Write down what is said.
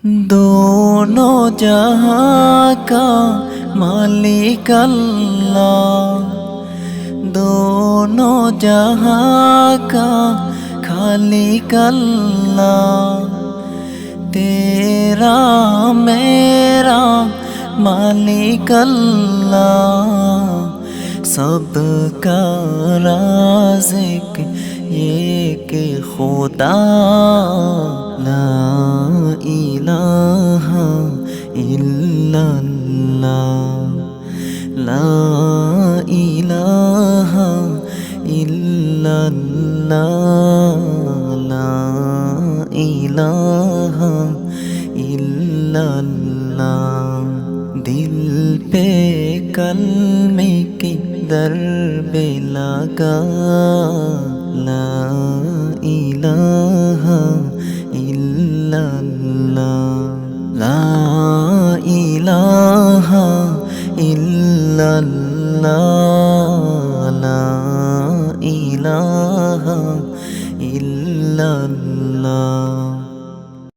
दोनों जहां का मालिक अल्लाह, दोनों जहां का खालिक अल्लाह। तेरा मेरा मालिक अल्लाह, सबका राज़िक ये के खुदा। ला इलाहा इल्लल्लाह, ला इलाहा इल्लल्लाह, ला इलाहा इल्लल्लाह। दिल पे कलमे की दरबे लगा, ला इलाहा इल्लल्लाह, ला इलाहा इल्लल्लाह, ला इलाहा इल्लल्लाह।